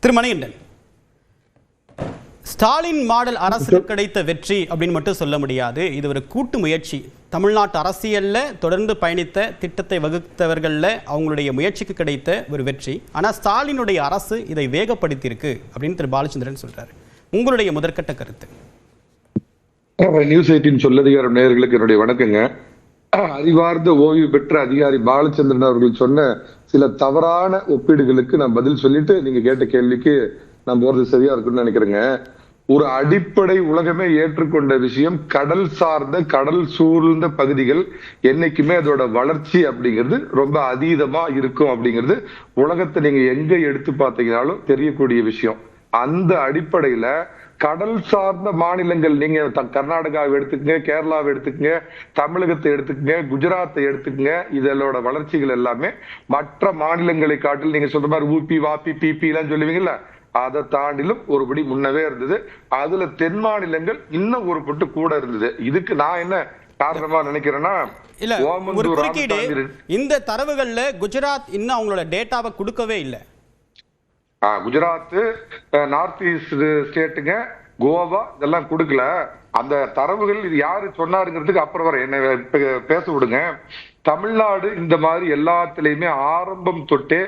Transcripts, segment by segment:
திரு Manikandan, Stalin model அரசுக்கு கிடைத்த வெற்றி அப்படின்னு மட்டும் சொல்ல முடியாது. இது ஒரு கூட்டு முயற்சி. தமிழ்நாட்டு அரசியல்ல தொடர்ந்து பயணித்த திட்டத்தை வகுத்தவர்கள்ல அவங்களுடைய முயற்சிக்கு கிடைத்த ஒரு வெற்றி. ஆனால் ஸ்டாலினுடைய அரசு இதை வேகப்படுத்தியிருக்கு அப்படின்னு திரு பாலச்சந்திரன் சொல்றாரு. உங்களுடைய முதற்கட்ட கருத்து? நியூஸ் 18 சொல்லதிகாரம் நேயர்களுக்கு என்னுடைய வணக்கங்க. அறிவார்ந்த ஓய்வு பெற்ற அதிகாரி பாலச்சந்திரன் அவர்கள் சொன்ன சில தவறான ஒப்பீடுகளுக்கு நான் பதில் சொல்லிட்டு நீங்க கேட்ட கேள்விக்கு நான் போறது சரியா இருக்குன்னு நினைக்கிறேங்க. ஒரு அடிப்படை உலகமே ஏற்றுக்கொண்ட விஷயம், கடல் சார்ந்த கடல் சூழ்ந்த பகுதிகள் என்னைக்குமே அதோட வளர்ச்சி அப்படிங்கிறது ரொம்ப அதீதமா இருக்கும் அப்படிங்கிறது உலகத்தை நீங்க எங்க எடுத்து பார்த்தீங்கன்னாலும் தெரியக்கூடிய விஷயம். அந்த அடிப்படையில கடல் சார்ந்த மாநிலங்கள், நீங்க கர்நாடகாவை எடுத்துக்கங்க, கேரளாவை எடுத்துக்கங்க, தமிழகத்தை எடுத்துக்கங்க, குஜராத்தை எடுத்துக்கங்க, இதோட வளர்ச்சிகள் எல்லாமே மற்ற மாநிலங்களை காட்டில் நீங்க சொல்ற மாதிரி ஊபி வாபி பிபி எல்லாம் சொல்லுவீங்கல்ல, அதை தாண்டிலும் ஒருபடி முன்னவே இருந்தது. அதுல தென் மாநிலங்கள் இன்னும் ஒரு பட்டு கூட இருந்தது. இதுக்கு நான் என்ன காரணமா நினைக்கிறேன்னா, இல்ல ஒரு குறுக்கீடு, இந்த தரவுகள்ல குஜராத் இன்னும் அவங்களோட டேட்டாவை கொடுக்கவே இல்லை. குஜராத், நார்த் ஈஸ்ட் ஸ்டேட்டுங்க, கோவா இதெல்லாம் கொடுக்கல. அந்த தரவுகள் இது யாரு சொன்னாருங்கிறதுக்கு அப்புறம் வர என்ன பேச விடுங்க. தமிழ்நாடு இந்த மாதிரி எல்லாத்திலையுமே ஆரம்பம் தொட்டே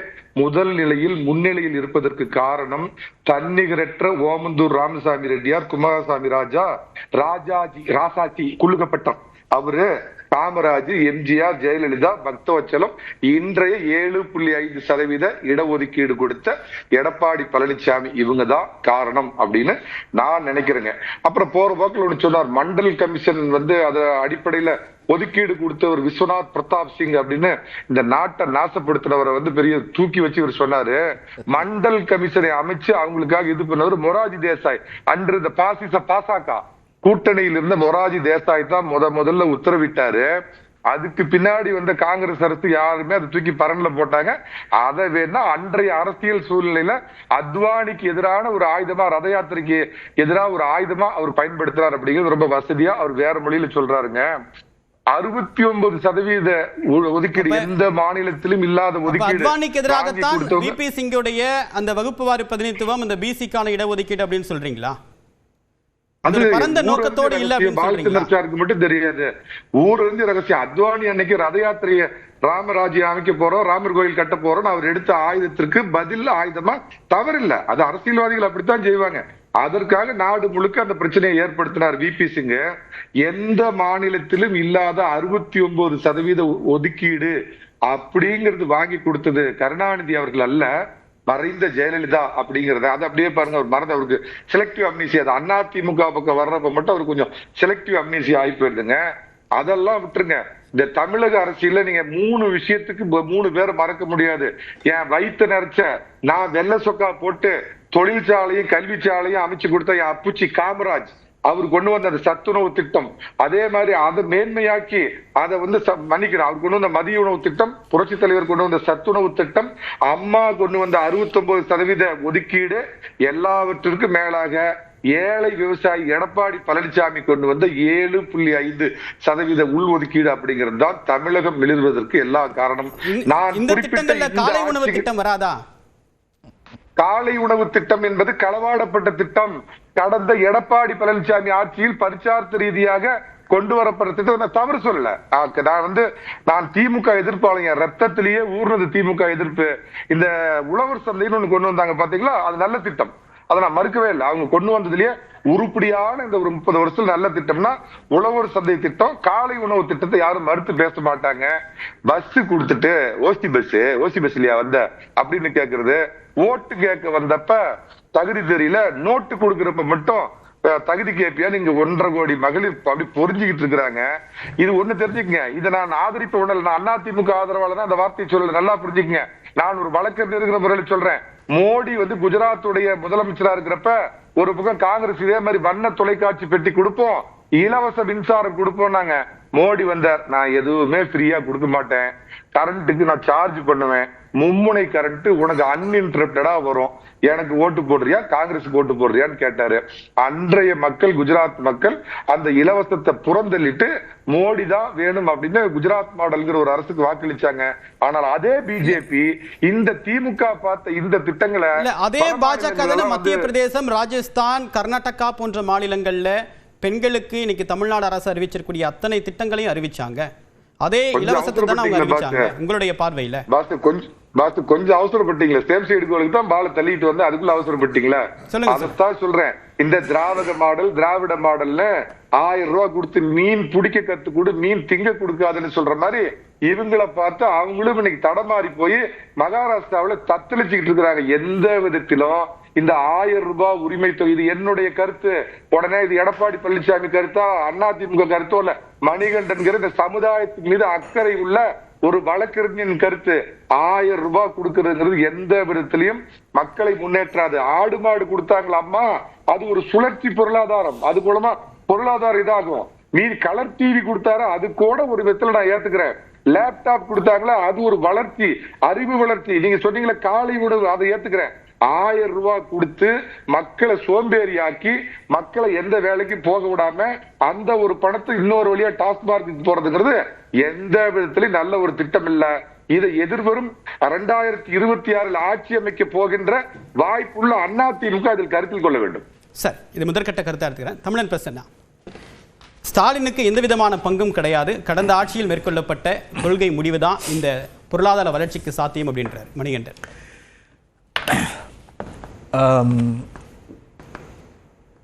முதல் நிலையில் முன்னிலையில் இருப்பதற்கு காரணம் தன்னிகரற்ற ஓமந்தூர் ராமசாமி ரெட்டியார், குமாரசாமி ராசாஜி குழுக்கப்பட்டான். அவரு காமராஜ், எம்ஜிஆர், ஜெயலலிதா, பக்தவச்சலம், இன்றைய 7.5% இடஒதுக்கீடு கொடுத்த எடப்பாடி பழனிசாமி, இவங்கதான் காரணம் அப்படின்னு நான் நினைக்கிறேங்க. அப்புறம் போற போக்கில் ஒண்ணு சொன்னார், மண்டல் கமிஷன் அத அடிப்படையில ஒதுக்கீடு கொடுத்த ஒரு விஸ்வநாத் பிரதாப் சிங் அப்படின்னு இந்த நாட்டை நாசப்படுத்தினவரை பெரிய தூக்கி வச்சு இவர் சொன்னாரு. மண்டல் கமிஷனை அமைச்சு அவங்களுக்காக இது பண்ணவர் மொராஜி தேசாய். அன்று இந்த பாசக கூட்டணியில் இருந்த மொராஜி தேசாய் தான் முதல்ல உத்தரவிட்டாரு. அதுக்கு பின்னாடி வந்த காங்கிரஸ் அரசு யாருமே அதை தூக்கி பரன்ல போட்டாங்க. அதை வேணா அன்றைய அரசியல் சூழ்நிலையில அத்வானிக்கு எதிரான ஒரு ஆயுதமா, ரத யாத்திரைக்கு எதிராக ஒரு ஆயுதமா அவர் பயன்படுத்துறாரு. அப்படிங்கிறது ரொம்ப வசதியா அவர் வேற மொழியில சொல்றாருங்க. 69% ஒதுக்கீடு எந்த மாநிலத்திலும் இல்லாத ஒதுக்கீடு. அத்வானிக்கு எதிராகத்தான் விபி சிங்குடைய அந்த வகுப்பு வாரி பிரதிநிதித்துவம், அந்த பிசிக்கான இடஒதுக்கீடு அப்படின்னு சொல்றீங்களா? அது நோக்கத்தோடு இல்ல பாலச்சந்திரனுக்கு மட்டும் தெரியாது, ஊரறிஞ்ச ரகசியம். அத்வானி அன்னைக்கு ரத யாத்திரைய ராமராஜ்யம் அமைக்க போறோம், ராமர் கோயில் கட்ட போறோம், அவர் எடுத்த ஆயுதத்திற்கு பதில் ஆயுதமா தவறில்லை. அது அரசியல்வாதிகள் அப்படித்தான் செய்வாங்க. அதற்காக நாடு முழுக்க அந்த பிரச்சனையை ஏற்படுத்தினார் விபி சிங். எந்த மாநிலத்திலும் இல்லாத 69% ஒதுக்கீடு அப்படிங்கிறது வாங்கி கொடுத்தது கருணாநிதி அவர்கள் அல்ல, மறைந்த ஜெயலலிதா அப்படிங்கறத. அது அப்படியே பாருங்க, அவர் மறந்து, அவருக்கு செலக்டிவ் அம்னீசியா. அது அதிமுக பக்கம் வர்றப்ப மட்டும் அவருக்கு கொஞ்சம் செலக்டிவ் அம்னீசியா ஆகி போயிருதுங்க. அதெல்லாம் விட்டுருங்க. இந்த தமிழக அரசியல நீங்க 3 விஷயத்துக்கு 3 பேரை மறக்க முடியாது. என் வயிற்று நிறைச்ச நான் வெள்ளை சொக்கா போட்டு தொழிற்சாலையும் கல்விச்சாலையும் அமைச்சு கொடுத்த என் அப்புச்சி காமராஜ், அவர் கொண்டு வந்த அந்த சத்துணவு திட்டம், அதே மாதிரி அதை மேன்மையாக்கி அதை மன்னிக்கிறேன், அவர் கொண்டு வந்த மதிய உணவு திட்டம், புரட்சி தலைவர் கொண்டு வந்த சத்துணவு திட்டம், அம்மா கொண்டு வந்த 69% ஒதுக்கீடு, எல்லாவற்றிற்கும் மேலாக ஏழை விவசாயி எடப்பாடி பழனிசாமி கொண்டு வந்த 7.5% உள் ஒதுக்கீடு அப்படிங்கிறது தான் தமிழகம் மிளிர்வதற்கு எல்லா காரணம். நான் குறிப்பிட்ட காலை உணவு திட்டம் வராதா? காலை உணவு திட்டம் என்பது களவாடப்பட்ட திட்டம். கடந்த எடப்பாடி பழனிசாமி ஆட்சியில் பரிச்சார்த்த ரீதியாக கொண்டு வரப்படுற திட்டம். நான் தவறு சொல்லல. நான் திமுக எதிர்ப்பாளங்க, ரத்தத்திலேயே ஊர்னது திமுக எதிர்ப்பு. இந்த உழவர் சந்தைன்னு ஒண்ணு கொண்டு வந்தாங்க பாத்தீங்களா, அது நல்ல திட்டம், அதை நான் மறுக்கவே இல்லை. அவங்க கொண்டு வந்ததுலயே உருப்படியான இந்த ஒரு 30 வருஷத்துல நல்ல திட்டம்னா உழவர் சந்தை திட்டம். காலை உணவு திட்டத்தை யாரும் மறுத்து பேச மாட்டாங்க. பஸ் கொடுத்துட்டு ஓசி பஸ்லயா வந்த அப்படின்னு கேக்குறது, ஓட்டு கேட்க வந்தப்ப தகுதி தெரியல, நோட்டு கொடுக்கறப்ப மட்டும் தகுதி கேட்பியா நீங்க 1.5 கோடி மகளிர் அப்படி பொறிஞ்சுக்கிட்டு இருக்கிறாங்க. இது ஒண்ணு தெரிஞ்சுக்கங்க, இதை நான் ஆதரிப்ப உடல், நான் அதிமுக ஆதரவாளர் அந்த வார்த்தையை சொல்லல, நல்லா புரிஞ்சுக்கங்க. நான் ஒரு வழக்கறிஞர் இருக்கிற முறையில் சொல்றேன். மோடி குஜராத்துடைய முதலமைச்சரா இருக்கிறப்ப ஒரு பக்கம் காங்கிரஸ் இதே மாதிரி வண்ண தொலைக்காட்சி பெட்டி கொடுப்போம், இலவச மின்சாரம் கொடுப்போம். நாங்க மோடி வந்தார், நான் எதுவுமே ஃப்ரீயா கொடுக்க மாட்டேன், கரண்ட்டுக்கு நான் சார்ஜ் பண்ணுவேன், மும்முனை கரண்ட் உனக்கு அன்இன்டரப்டடா வரும், எனக்கு ஓட்டு போடுறியா காங்கிரஸுக்கு ஓட்டு போடுறியான்னு கேட்டாரு. அன்றைய மக்கள், குஜராத் மக்கள் அந்த இலவசத்தை புறந்தள்ளிட்டு மோடி தான் வேணும் அப்படின்னு குஜராத் மாடல்ங்கிற ஒரு அரசுக்கு வாக்களிச்சாங்க. ஆனால் அதே பிஜேபி இந்த திமுக பார்த்த இந்த திட்டங்களை, அதே பாஜக மத்திய பிரதேசம், ராஜஸ்தான், கர்நாடகா போன்ற மாநிலங்கள்ல பெண்களுக்கு இன்னைக்கு தமிழ்நாடு அரசு அறிவிச்சிருக்கூடிய அத்தனை திட்டங்களையும் அறிவிச்சாங்க. அதே இலவசத்தை தான் அவங்க அறிவிச்சாங்க. உங்களுடைய பார்வையில கொஞ்சம் அவசரப்பட்டீங்களா? சேம் சைடு கோலுக்கு தான் பால தள்ளிட்டு வந்து அதுக்குள்ள அவசரப்பட்டீங்களா? அதைத்தான் சொல்றேன். இந்த திராவிட மாடல்ல 1000 ரூபாய் கொடுத்து மீன் பிடிக்க கத்து கொடு, மீன் திங்க கொடுக்காதுன்னு சொல்ற மாதிரி இவங்களை பார்த்து அவங்களும் இன்னைக்கு தடமாறி போய் மகாராஷ்டிராவில தத்தளிச்சுக்கிட்டு இருக்கிறாங்க. எந்த விதத்திலும் இந்த 1000 ரூபாய் உரிமை தொகை, இது என்னுடைய கருத்து, உடனே இது எடப்பாடி பழனிசாமி கருத்தா அதிமுக கருத்தோ இல்ல, மணிகண்டன் இந்த சமுதாயத்தின் மீது அக்கறை உள்ள ஒரு வழக்கறிஞரின் கருத்து. 1000 ரூபாய் கொடுக்கறதுங்கிறது எந்த விதத்திலையும் மக்களை முன்னேற்றாது. ஆடு மாடு கொடுத்தாங்களாமா, அது ஒரு சுழற்சி பொருளாதாரம், அது மூலமா பொருளாதாரம் இதாகும். மீதி கலர் டிவி கொடுத்தாரா, அது கூட ஒரு விதத்துல நான் ஏத்துக்கிறேன். லேப்டாப் கொடுத்தாங்களா, அது ஒரு வளர்ச்சி, அறிவு வளர்ச்சி. நீங்க சொன்னீங்களா காலை உணவு, அதை ஏத்துக்கிறேன். 1000 ரூபாய் கொடுத்து மக்களை சோம்பேறியாக்கி மக்களை எந்த வேலைக்கு போக விடாம அந்த ஒரு பணத்தை இன்னொரு வழியா டாஸ்மார்க்கு போறதுங்கிறது எந்த விதத்திலும் நல்ல ஒரு திட்டம் இல்ல. இதை எதிர்வரும் 2026 ஆட்சி அமைக்க போகின்ற வாய்ப்புள்ள அதிமுக அதில் கருத்தில் கொள்ள வேண்டும். சார், இது முதற்கட்ட கருத்தா எடுத்துக்கிறேன். தமிழன் பிரசன்னா, ஸ்டாலினுக்கு எந்த விதமான பங்கும் கிடையாது, கடந்த ஆட்சியில் மேற்கொள்ளப்பட்ட கொள்கை முடிவுதான் இந்த பொருளாதார வளர்ச்சிக்கு சாத்தியம் அப்படின்றார் மணிகண்டன்.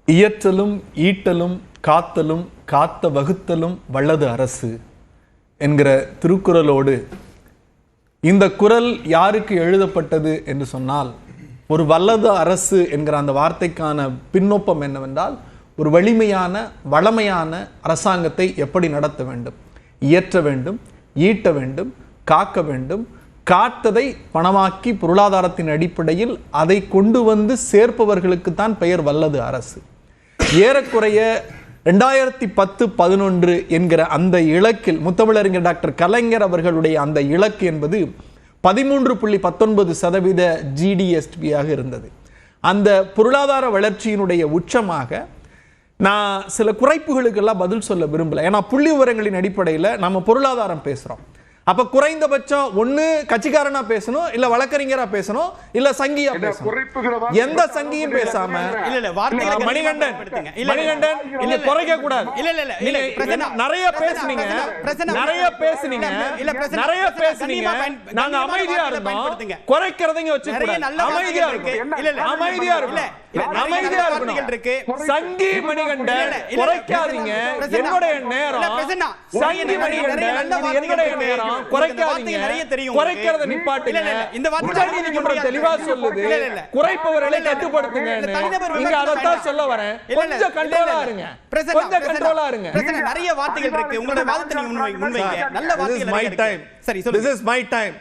இயற்றலும் ஈட்டலும் காத்தலும் காத்த வகுத்தலும் வல்லது அரசு என்கிற திருக்குறளோடு இந்த குறள் யாருக்கு எழுதப்பட்டது என்று சொன்னால், ஒரு வல்லது அரசு என்கிற அந்த வார்த்தைக்கான பின்னோப்பம் என்னவென்றால், ஒரு வலிமையான வளமையான அரசாங்கத்தை எப்படி நடத்த வேண்டும், இயற்ற வேண்டும், ஈட்ட வேண்டும், காக்க வேண்டும், காத்ததை பணமாக்கி பொருளாதாரத்தின் அடிப்படையில் அதை கொண்டு வந்து சேர்ப்பவர்களுக்கு தான் பெயர் வல்லது அரசு. ஏறக்குறைய 2010-11 என்கிற அந்த இலக்கில் முத்தமிழறிஞர் டாக்டர் கலைஞர் அவர்களுடைய அந்த இலக்கு என்பது 13.19% GDP-ஆக இருந்தது. அந்த பொருளாதார வளர்ச்சியினுடைய உச்சமாக நான் சில குறைப்புகளுக்கெல்லாம் பதில் சொல்ல விரும்பல. ஏன்னா புள்ளி விவரங்களின் அடிப்படையில் நம்ம பொருளாதாரம் பேசுறோம். அப்ப குறைந்தபட்சம் ஒண்ணு கட்சிக்காரனா பேசணும், இல்ல வழக்கறிஞரா பேசணும், இல்ல சங்கியா பேசணும். எந்த சங்கியும் பேசாம மணிகண்டன் இல்ல குறைக்க கூடாது. நிறைய பேசுனீங்க நாங்க அமைதியா இருந்தோம். குறைக்கிறதையும் வச்சு அமைதியா இருக்கணும். சங்கி மணிகண்டன் குறைக்காதீங்க, என்னுடைய நேரம். சங்கி மணிகண்டன் என்னுடைய நேரம், குறைக்காதீங்க, குறைக்கிறத நிப்பாட்டுங்க. உச்சநீதிமன்றம் தெளிவா சொல்லுது, குறைப்பவர்களை கட்டுப்படுத்துங்க. இங்க அதைத்தான் சொல்ல வரேன். கொஞ்சம் கண்ட்ரோலா இருங்க, கொஞ்சம் கண்ட்ரோலா இருங்க. நிறைய வார்த்தைகள் இருக்கு, உங்களுடைய வாதத்தை நீங்க முன்வைங்க. நல்ல வார்த்தைகள். This is my time.